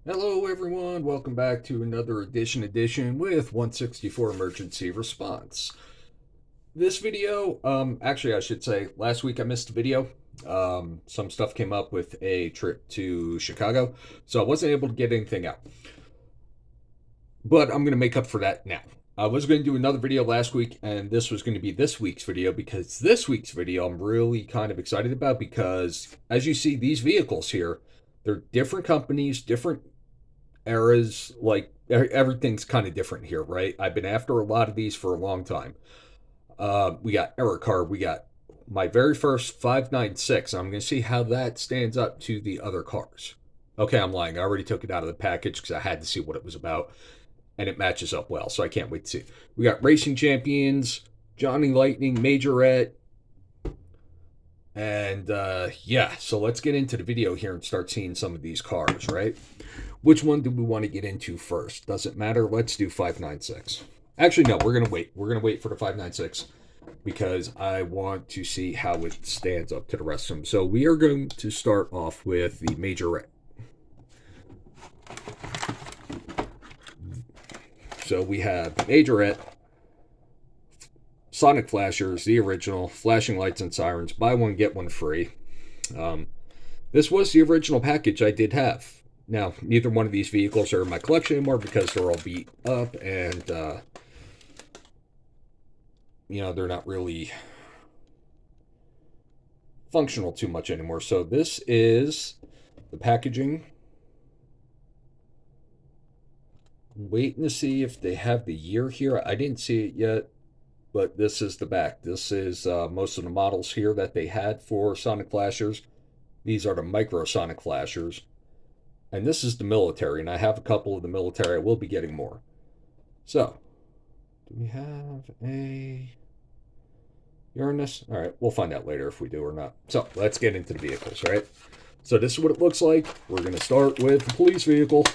Hello, everyone. Welcome back to another edition with 164 Emergency Response. This video, actually, I should say, last week I missed a video. Some stuff came up with a trip to Chicago, so I wasn't able to get anything out. But I'm going to make up for that now. I was going to do another video last week, and this was going to be this week's video because this week's video I'm really kind of excited about because, as you see, these vehicles here, they're different companies, different eras, like everything's kind of different here, right? I've been after a lot of these for a long time. We got Error Car, we got my very first 596. I'm going to see how that stands up to the other cars. Okay, I'm lying. I already took it out of the package because I had to see what it was about, and it matches up well, so I can't wait to see. We got Racing Champions, Johnny Lightning, Majorette, and yeah, so let's get into the video here and start seeing some of these cars, right? Which one do we want to get into first? Doesn't matter. Let's do 596. Actually, no, we're going to wait. We're going to wait for the 596 because I want to see how it stands up to the rest of them. So we are going to start off with the Majorette. So we have Majorette, Sonic Flashers, the original, flashing lights and sirens, buy one, get one free. This was the original package I did have. Now, neither one of these vehicles are in my collection anymore because they're all beat up and, they're not really functional too much anymore. So this is the packaging. Waiting to see if they have the year here. I didn't see it yet, but this is the back. This is most of the models here that they had for Sonic Flashers. These are the micro Sonic Flashers. And this is the military, and I have a couple of the military. I will be getting more. So, do we have a Uranus? All right, we'll find out later if we do or not. So, let's get into the vehicles, right? So, this is what it looks like. We're going to start with the police vehicle.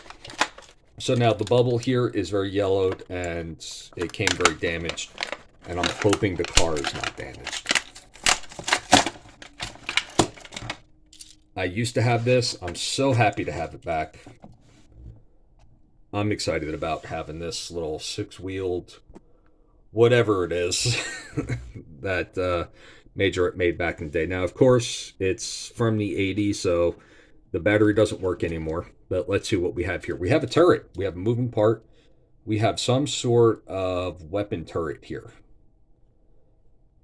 So, now the bubble here is very yellowed, and it came very damaged. And I'm hoping the car is not damaged. I used to have this. I'm so happy to have it back. I'm excited about having this little six-wheeled, whatever it is, that Majorette made back in the day. Now, of course, it's from the 80s, so the battery doesn't work anymore. But let's see what we have here. We have a turret. We have a moving part. We have some sort of weapon turret here.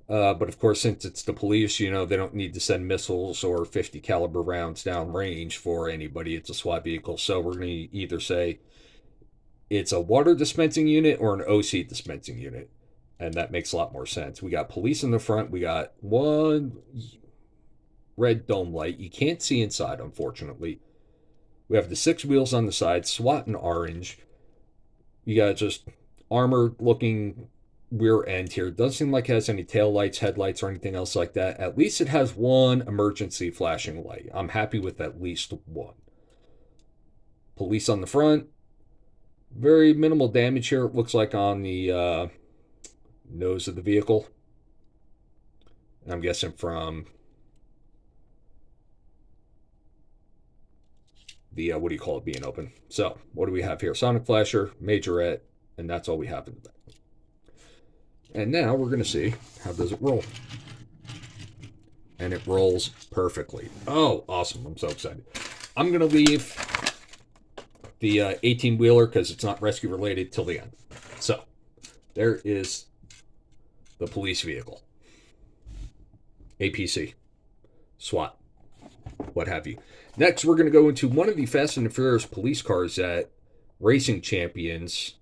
But of course, since it's the police, they don't need to send missiles or 50 caliber rounds down range for anybody. It's a SWAT vehicle. So we're going to either say it's a water dispensing unit or an OC dispensing unit. And that makes a lot more sense. We got police in the front. We got one red dome light. You can't see inside, unfortunately. We have the 6 wheels on the side, SWAT in orange. You got just armored looking rear end here. It doesn't seem like it has any tail lights, headlights, or anything else like that. At least it has one emergency flashing light. I'm happy with at least one. Police on the front. Very minimal damage here, it looks like, on the nose of the vehicle. I'm guessing from the, what do you call it, being open. So, what do we have here? Sonic Flasher, Majorette, and that's all we have in the back. And now we're going to see how does it roll. And it rolls perfectly. Oh, awesome. I'm so excited. I'm going to leave the 18-wheeler because it's not rescue related till the end. So, there is the police vehicle. APC, SWAT, what have you. Next, we're going to go into one of the Fast and the Furious police cars at Racing Champions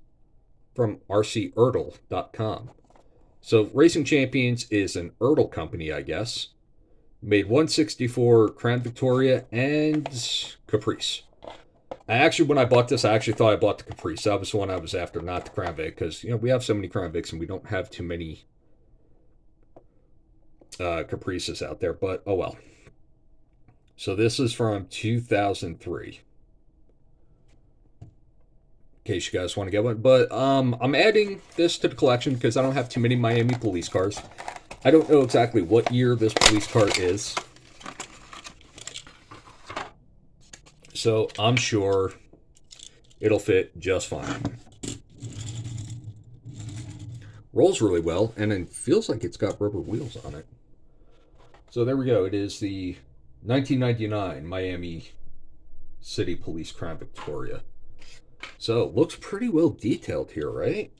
from rcerdle.com. So Racing Champions is an Erdl company, I guess. Made 164 Crown Victoria and Caprice. When I bought this, I actually thought I bought the Caprice. That was the one I was after, not the Crown Vic, because we have so many Crown Vics and we don't have too many Caprices out there. But oh well. So this is from 2003. In case you guys want to get one. But I'm adding this to the collection because I don't have too many Miami police cars. I don't know exactly what year this police car is. So I'm sure It'll fit just fine. Rolls really well, and it feels like it's got rubber wheels on it. So there we go. It is the 1999 Miami City Police Crown Victoria. So looks pretty well detailed here, right?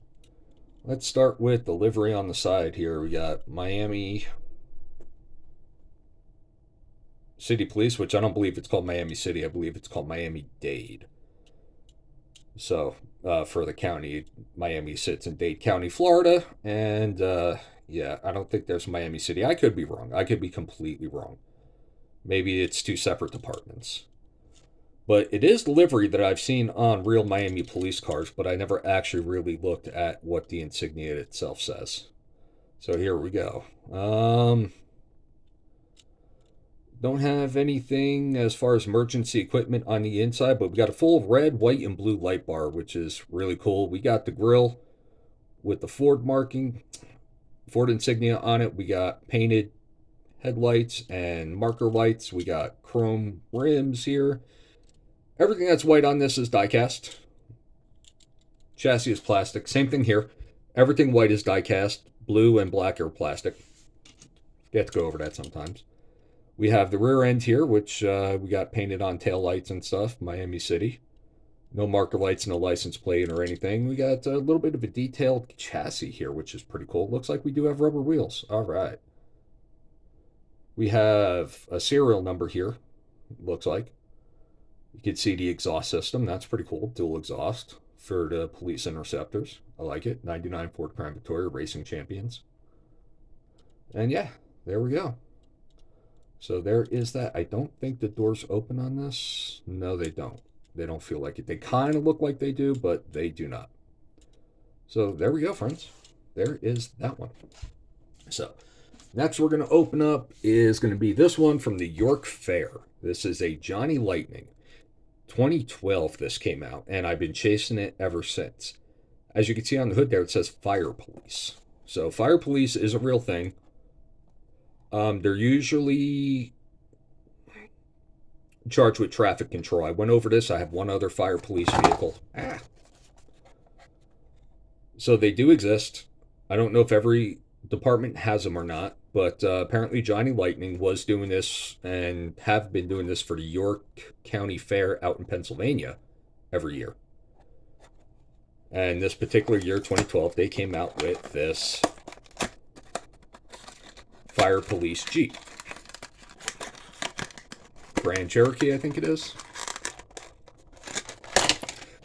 Let's start with the livery on the side here. We got Miami City Police, which I don't believe it's called Miami City. I believe it's called Miami-Dade. So for the county, Miami sits in Dade County, Florida. And yeah, I don't think there's Miami City. I could be wrong. I could be completely wrong. Maybe it's two separate departments. But it is the livery that I've seen on real Miami police cars, but I never actually really looked at what the insignia itself says. So here we go. Don't have anything as far as emergency equipment on the inside, but we got a full red, white, and blue light bar, which is really cool. We got the grill with the Ford marking, Ford insignia on it. We got painted headlights and marker lights. We got chrome rims here. Everything that's white on this is diecast. Chassis is plastic. Same thing here. Everything white is diecast. Blue and black are plastic. You have to go over that sometimes. We have the rear end here, which we got painted on tail lights and stuff. Miami City. No marker lights, no license plate or anything. We got a little bit of a detailed chassis here, which is pretty cool. Looks like we do have rubber wheels. All right. We have a serial number here, looks like. You can see the exhaust system. That's pretty cool. Dual exhaust for the police interceptors. I like it. 99 Ford Crown Victoria Racing Champions. And yeah, there we go. So there is that. I don't think the doors open on this. No, they don't. They don't feel like it. They kind of look like they do, but they do not. So there we go, friends. There is that one. So next we're going to open up is going to be this one from the York Fair. This is a Johnny Lightning. 2012 this came out, and I've been chasing it ever since. As you can see on the hood there, it says Fire Police. So Fire Police is a real thing. They're usually charged with traffic control. I went over this. I have one other Fire Police vehicle. So they do exist. I don't know if every department has them or not, but apparently Johnny Lightning was doing this and have been doing this for the York County Fair out in Pennsylvania every year. And this particular year, 2012, they came out with this Fire Police Jeep. Grand Cherokee, I think it is.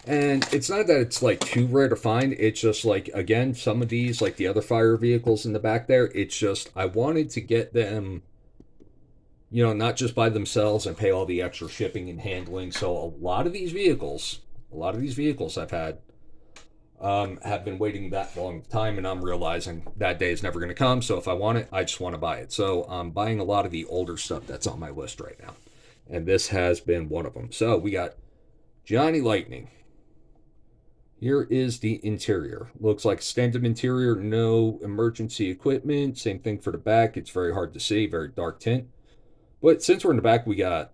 And it's not that it's like too rare to find. It's just like, again, some of these, like the other fire vehicles in the back there, it's just, I wanted to get them, you know, not just by themselves and pay all the extra shipping and handling. So a lot of these vehicles I've had have been waiting that long time, and I'm realizing that day is never going to come. So if I want it, I just want to buy it. So I'm buying a lot of the older stuff that's on my list right now. And this has been one of them. So we got Johnny Lightning. Here is the interior. Looks like standard interior, no emergency equipment. Same thing for the back. It's very hard to see, very dark tint. But since we're in the back, we got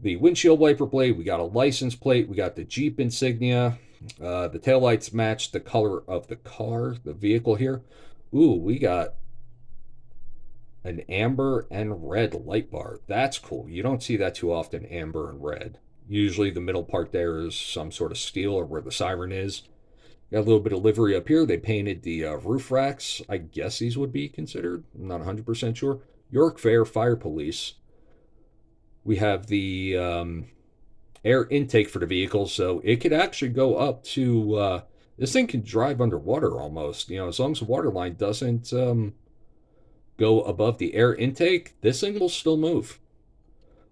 the windshield wiper blade, we got a license plate, we got the Jeep insignia. The taillights match the color of the car, the vehicle here. Ooh, we got an amber and red light bar. That's cool. You don't see that too often, amber and red. Usually the middle part there is some sort of steel or where the siren is. Got a little bit of livery up here. They painted the roof racks. I guess these would be considered. I'm not 100% sure. York Fair Fire Police. We have the air intake for the vehicle, so it could actually go up to... this thing can drive underwater almost. You know, as long as the water line doesn't go above the air intake, this thing will still move.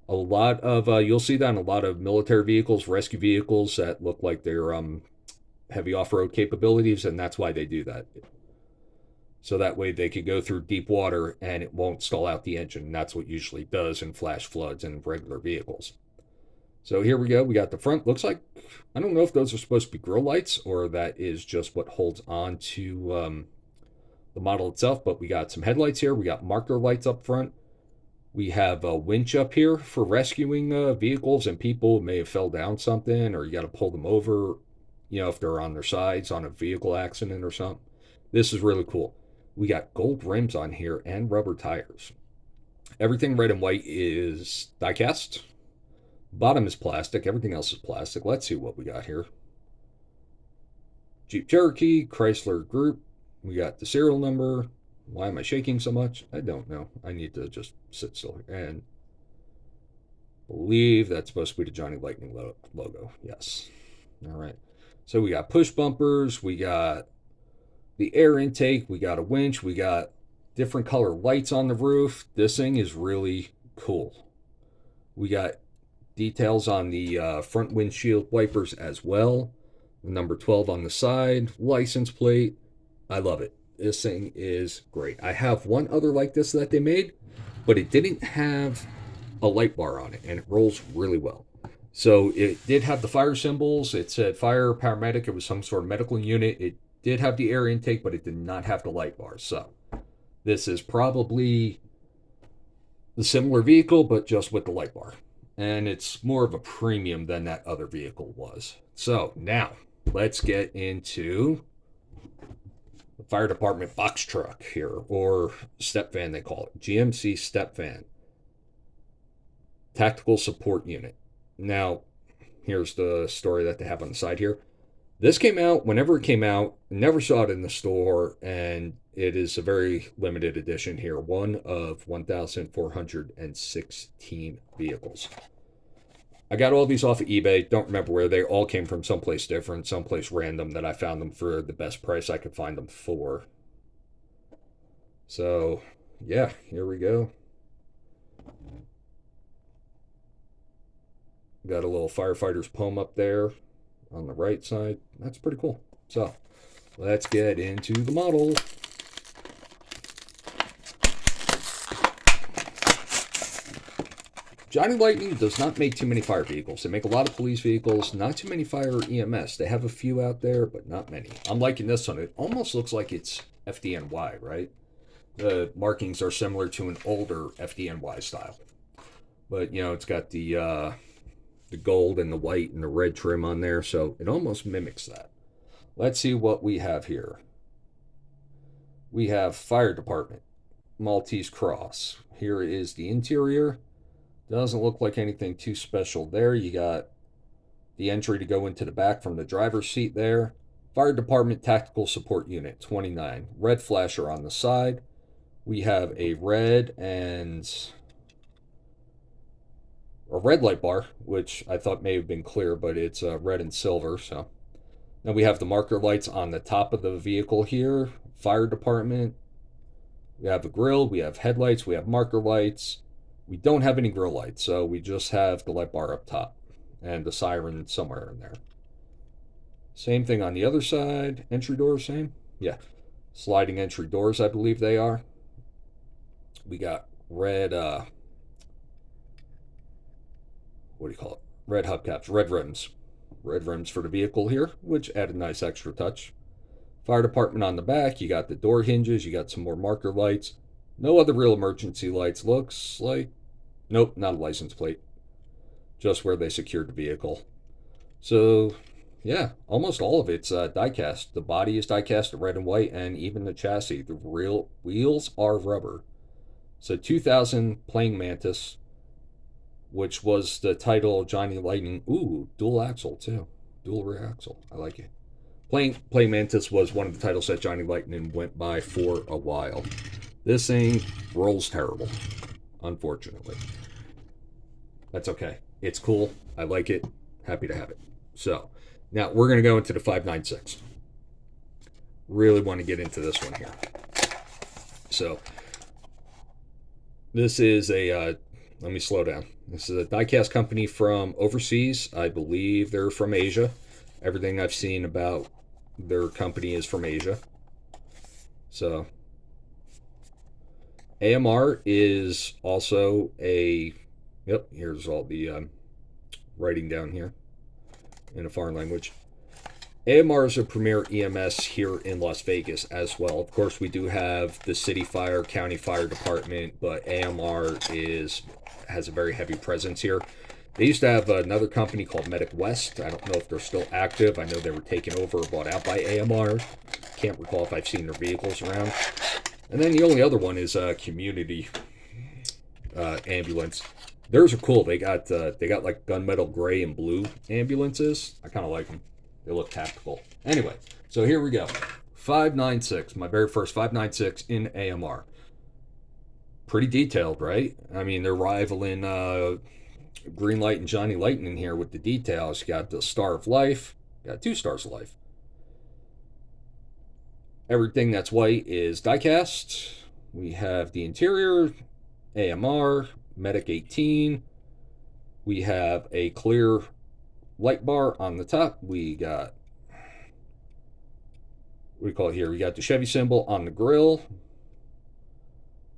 A lot of, you'll see that in a lot of military vehicles, rescue vehicles that look like they're heavy off-road capabilities, and that's why they do that. So that way they could go through deep water and it won't stall out the engine. And that's what usually does in flash floods and regular vehicles. So here we go. We got the front. Looks like, I don't know if those are supposed to be grill lights or that is just what holds on to the model itself, but we got some headlights here. We got marker lights up front. We have a winch up here for rescuing vehicles, and people may have fell down something, or you got to pull them over, if they're on their sides on a vehicle accident or something. This is really cool. We got gold rims on here and rubber tires. Everything red and white is diecast. Bottom is plastic. Everything else is plastic. Let's see what we got here. Jeep Cherokee, Chrysler Group. We got the serial number. Why am I shaking so much? I don't know. I need to just sit still here. And believe that's supposed to be the Johnny Lightning logo. Yes. All right. So we got push bumpers. We got the air intake. We got a winch. We got different color lights on the roof. This thing is really cool. We got details on the front windshield wipers as well. The number 12 on the side. License plate. I love it. This thing is great. I have one other like this that they made, but it didn't have a light bar on it, and it rolls really well. So it did have the fire symbols. It said fire, paramedic. It was some sort of medical unit. It did have the air intake, but it did not have the light bars. So this is probably the similar vehicle, but just with the light bar. And it's more of a premium than that other vehicle was. So now let's get into the fire department box truck here, or step van they call it. GMC step van. Tactical support unit. Now, here's the story that they have on the side here. This came out whenever it came out, never saw it in the store, and it is a very limited edition here. One of 1,416 vehicles. I got all these off of eBay. Don't remember where. They all came from someplace different, someplace random that I found them for the best price I could find them for. So, yeah, here we go. Got a little firefighter's poem up there on the right side. That's pretty cool. So, let's get into the model. Johnny Lightning does not make too many fire vehicles. They make a lot of police vehicles, not too many fire EMS. They have a few out there, but not many. I'm liking this one. It almost looks like it's FDNY, right? The markings are similar to an older FDNY style. But, it's got the gold and the white and the red trim on there, so it almost mimics that. Let's see what we have here. We have fire department, Maltese cross. Here is the interior. Doesn't look like anything too special there. You got the entry to go into the back from the driver's seat there. Fire department tactical support unit, 29. Red flasher on the side. We have a red light bar, which I thought may have been clear, but it's red and silver. So then we have the marker lights on the top of the vehicle here. Fire department. We have a grill. We have headlights. We have marker lights. We don't have any grill lights, so we just have the light bar up top and the siren somewhere in there. Same thing on the other side. Entry doors, same? Yeah. Sliding entry doors, I believe they are. We got red, what do you call it? Red hubcaps, red rims. Red rims for the vehicle here, which add a nice extra touch. Fire department on the back. You got the door hinges. You got some more marker lights. No other real emergency lights. Looks like, nope, not a license plate. Just where they secured the vehicle. So, yeah, almost all of it's die-cast. The body is die-cast, red and white, and even the chassis. The real wheels are rubber. So 2000 Playing Mantis, which was the title Johnny Lightning. Ooh, dual axle too. Dual rear axle. I like it. Playing Mantis was one of the titles that Johnny Lightning went by for a while. This thing rolls terrible, unfortunately. That's okay. It's cool. I like it. Happy to have it. So, now we're going to go into the 596. Really want to get into this one here. So, this is a, let me slow down. This is a diecast company from overseas. I believe they're from Asia. Everything I've seen about their company is from Asia. So, AMR is also a, yep, here's all the writing down here in a foreign language. AMR is a premier EMS here in Las Vegas as well. Of course, we do have the city fire, county fire department, but AMR has a very heavy presence here. They used to have another company called Medic West. I don't know if they're still active. I know they were taken over or bought out by AMR. Can't recall if I've seen their vehicles around. And then the only other one is community ambulance. Theirs are cool. They got like gunmetal gray and blue ambulances. I kind of like them. They look tactical. Anyway, so here we go. 596, my very first 596 in AMR. Pretty detailed, right? I mean, they're rivaling Green Light and Johnny Lightning here with the details. You got the Star of Life. You got 2 stars of life. Everything that's white is diecast. We have the interior, AMR, Medic 18. We have a clear light bar on the top. We got, what do we call it here? We got the Chevy symbol on the grill.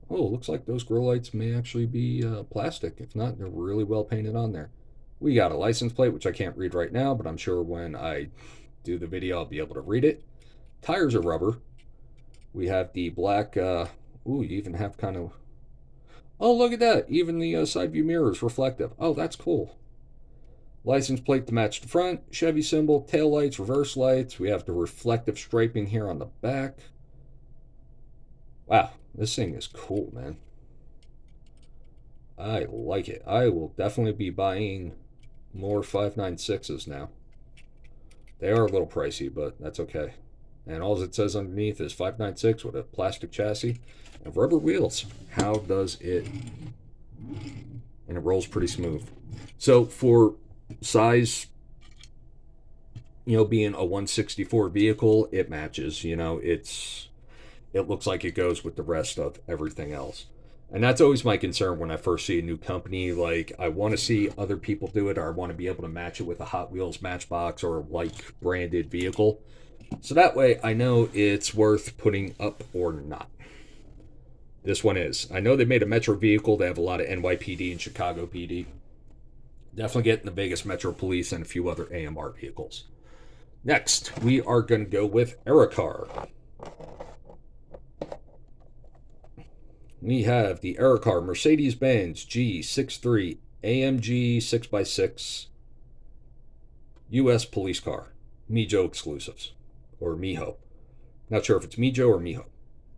Oh, looks like those grill lights may actually be plastic. If not, they're really well painted on there. We got a license plate, which I can't read right now, but I'm sure when I do the video, I'll be able to read it. Tires are rubber. We have the black, ooh, you even have kind of, oh, look at that. Even the side view mirror is reflective. Oh, that's cool. License plate to match the front, Chevy symbol, tail lights, reverse lights. We have the reflective striping here on the back. Wow, this thing is cool, man. I like it. I will definitely be buying more 596s now. They are a little pricey, but that's okay. And all it says underneath is 596 with a plastic chassis and rubber wheels. How does it? And it rolls pretty smooth. So for size, being a 164 vehicle, it matches. It looks like it goes with the rest of everything else. And that's always my concern when I first see a new company. Like, I want to see other people do it, or I want to be able to match it with a Hot Wheels Matchbox or like branded vehicle. So that way I know it's worth putting up or not. This one is. I know they made a Metro vehicle. They have a lot of NYPD and Chicago PD. Definitely getting the Vegas Metro Police and a few other AMR vehicles. Next, we are going to go with Aerocar. We have the Aerocar Mercedes-Benz G63 AMG 6x6 U.S. police car. Mijo exclusives. Or Miho. Not sure if it's Mijo or Miho.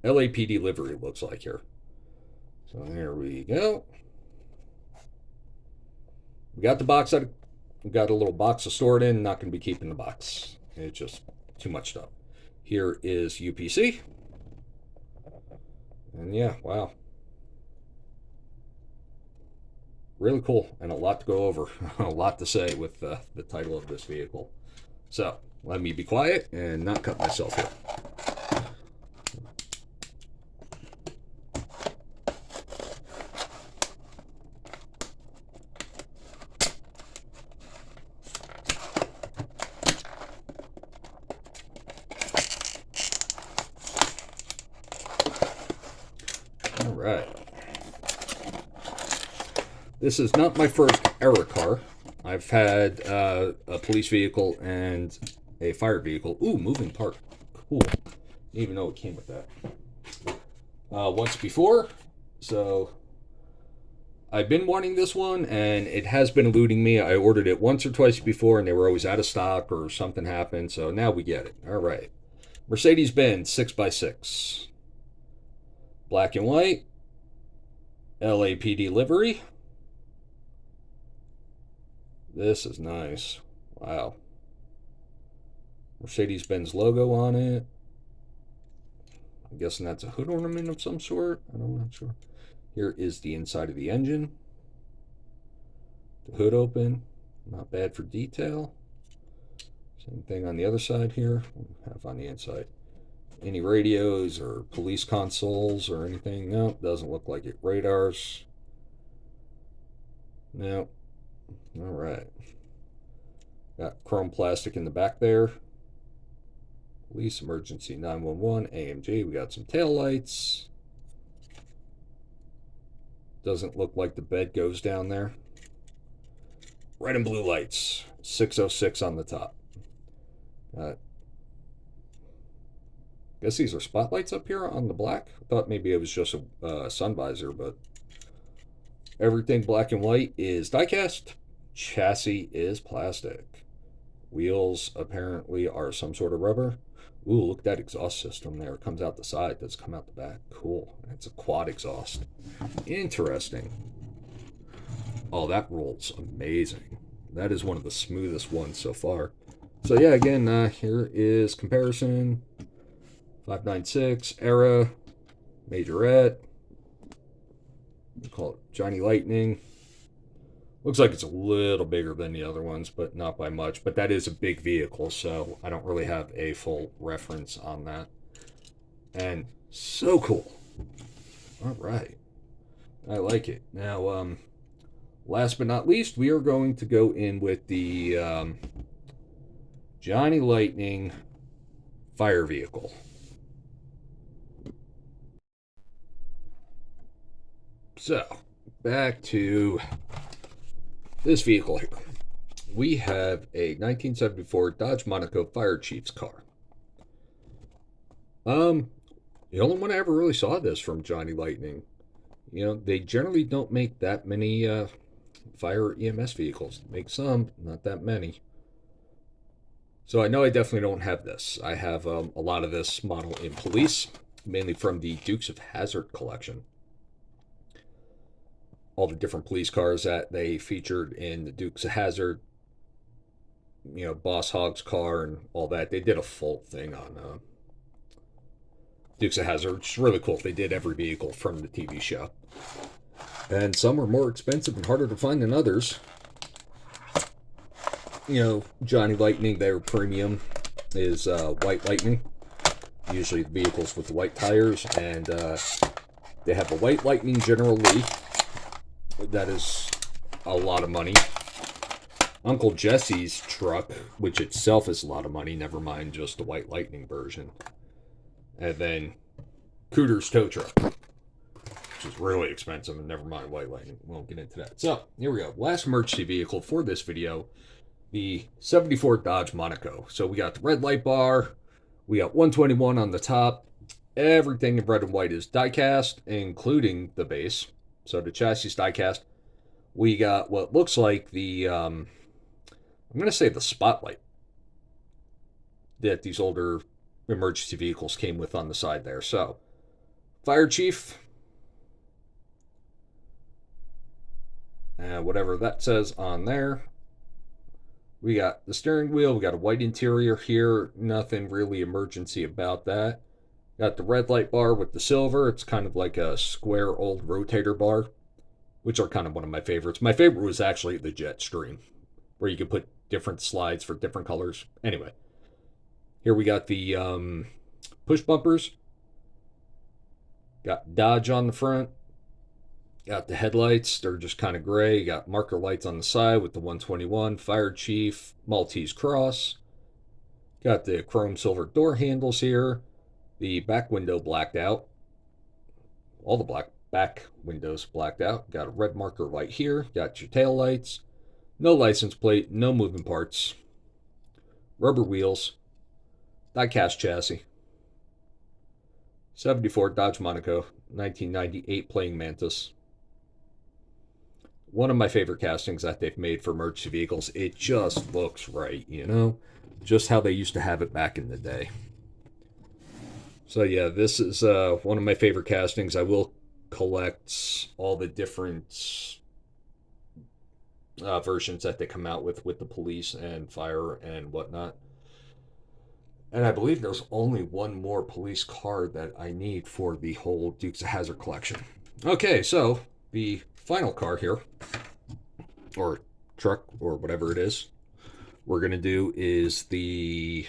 LAPD livery looks like here. So there we go. We got the box. We got a little box to store it in. Not going to be keeping the box. It's just too much stuff. Here is UPC. And yeah, wow. Really cool, and a lot to go over. A lot to say with the title of this vehicle. So, let me be quiet and not cut myself here. All right. This is not my first Aerocar. I've had a police vehicle and a fire vehicle. Ooh, moving part. Cool. Didn't even know it came with that. Once before. So I've been wanting this one, and it has been eluding me. I ordered it once or twice before, and they were always out of stock or something happened. So now we get it. All right. Mercedes-Benz 6x6. Black and white. LAPD livery. This is nice. Wow. Mercedes-Benz logo on it. I'm guessing that's a hood ornament of some sort. I'm not sure. Here is the inside of the engine. The hood open. Not bad for detail. Same thing on the other side here. What do we have on the inside? Any radios or police consoles or anything? No, doesn't look like it. Radars. No. All right. Got chrome plastic in the back there. Police emergency 911 AMG. We got some tail lights. Doesn't look like the bed goes down there. Red and blue lights. 606 on the top. Uh, guess these are spotlights up here on the black. I thought maybe it was just a sun visor, but everything black and white is diecast. Chassis is plastic. Wheels apparently are some sort of rubber. Ooh, look at that exhaust system there. It comes out the side, does come out the back. Cool. It's a quad exhaust. Interesting. Oh, that rolls amazing. That is one of the smoothest ones so far. So yeah, again, here is comparison. 596, Era, Majorette. We call it Johnny Lightning. Looks like it's a little bigger than the other ones, but not by much. But that is a big vehicle, so I don't really have a full reference on that. And so cool. All right. I like it. Now, last but not least, we are going to go in with the Johnny Lightning fire vehicle. So, back to this vehicle here. We have a 1974 Dodge Monaco Fire Chief's car. The only one I ever really saw this from Johnny Lightning. You know, they generally don't make that many fire EMS vehicles. Make some, not that many. So I know I definitely don't have this. I have a lot of this model in police, mainly from the Dukes of Hazzard collection. All the different police cars that they featured in the Dukes of Hazzard, you know, Boss Hogg's car and all that. They did a full thing on Dukes of Hazzard, which is really cool. They did every vehicle from the TV show. And some were more expensive and harder to find than others. You know, Johnny Lightning, their premium is White Lightning. Usually the vehicles with the white tires. And they have the White Lightning General Lee. That is a lot of money. Uncle Jesse's truck, which itself is a lot of money, never mind just the White Lightning version. And then Cooter's tow truck, which is really expensive, and never mind White Lightning. We won't get into that. So, here we go. Last emergency vehicle for this video, the 74 Dodge Monaco. So we got the red light bar, we got 121 on the top. Everything in red and white is die-cast, including the base. So the chassis is die-cast. We got what looks like the, I'm going to say the spotlight that these older emergency vehicles came with on the side there. So, fire chief, whatever that says on there. We got the steering wheel. We got a white interior here. Nothing really emergency about that. Got the red light bar with the silver. It's kind of like a square old rotator bar, which are kind of one of my favorites. My favorite was actually the Jetstream, where you could put different slides for different colors. Anyway, here we got the push bumpers. Got Dodge on the front. Got the headlights. They're just kind of gray. Got marker lights on the side with the 121. Fire Chief Maltese Cross. Got the chrome silver door handles here. The back window blacked out. All the back windows blacked out. Got a red marker light here. Got your tail lights. No license plate. No moving parts. Rubber wheels. Die-cast chassis. 74 Dodge Monaco. 1998 Playing Mantis. One of my favorite castings that they've made for emergency vehicles. It just looks right, you know? Just how they used to have it back in the day. So yeah, this is one of my favorite castings. I will collect all the different versions that they come out with the police and fire and whatnot. And I believe there's only one more police car that I need for the whole Dukes of Hazzard collection. Okay, so the final car here, or truck, or whatever it is, we're going to do is the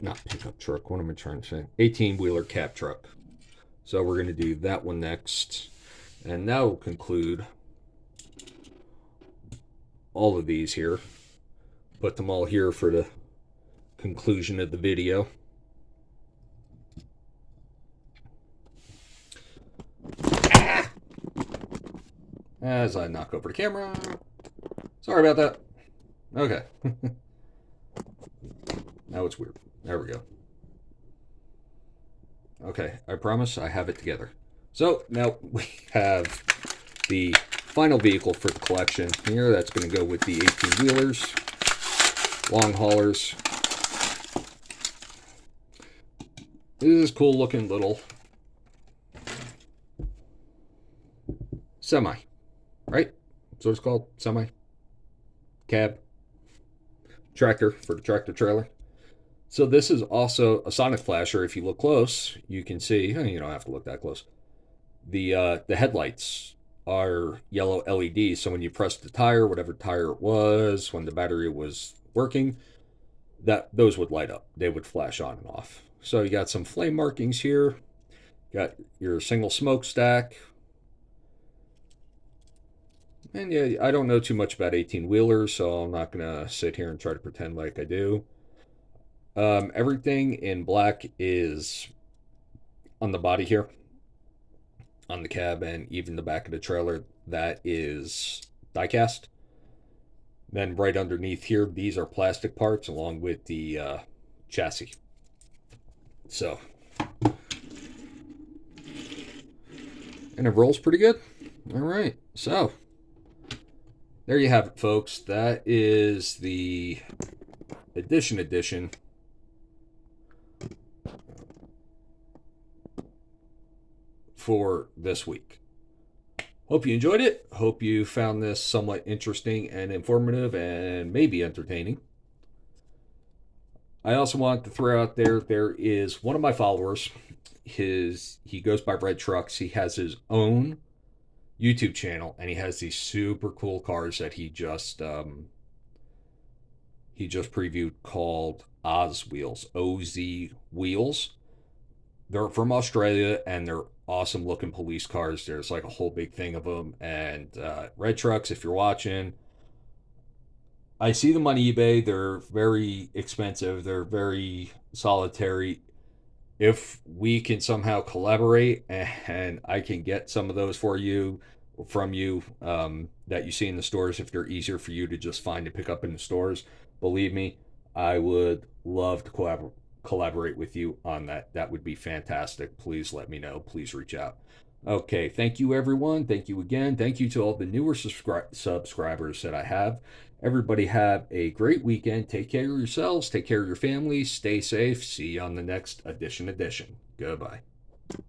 not pickup truck, what am I trying to say? 18-wheeler cab truck. So we're going to do that one next. And that will conclude all of these here. Put them all here for the conclusion of the video. As I knock over the camera. Sorry about that. Okay. Now it's weird. There we go. Okay, I promise I have it together. So now we have the final vehicle for the collection here. That's going to go with the 18 wheelers, long haulers. This is cool looking little semi, right? That's what it's called, semi cab tractor for the tractor trailer. So this is also a sonic flasher. If you look close, you can see. You don't have to look that close. The headlights are yellow LEDs. So when you press the tire, whatever tire it was, when the battery was working, that those would light up. They would flash on and off. So you got some flame markings here. Got your single smokestack. And yeah, I don't know too much about 18 wheelers, so I'm not gonna sit here and try to pretend like I do. Everything in black is on the body here, on the cab, and even the back of the trailer. That is diecast. Then right underneath here, these are plastic parts along with the chassis. So, and it rolls pretty good. All right, so there you have it, folks. That is the edition for this week. Hope you enjoyed it. Hope you found this somewhat interesting and informative and maybe entertaining. I also want to throw out there is one of my followers. He goes by Red Trucks. He has his own YouTube channel and he has these super cool cars that he just previewed called Oz Wheels, OZ Wheels. They're from Australia and they're awesome looking police cars. There's like a whole big thing of them. And Red Trucks, if you're watching, I see them on eBay. They're very expensive. They're very solitary. If we can somehow collaborate and I can get some of those for you, from you, that you see in the stores, if they're easier for you to just find and pick up in the stores, believe me, I would love to collaborate with you on that. That would be fantastic. Please let me know. Please reach out. Okay, thank you, everyone. Thank you again. Thank you to all the newer subscribers that I have. Everybody have a great weekend. Take care of yourselves. Take care of your families. Stay safe. See you on the next edition. Goodbye.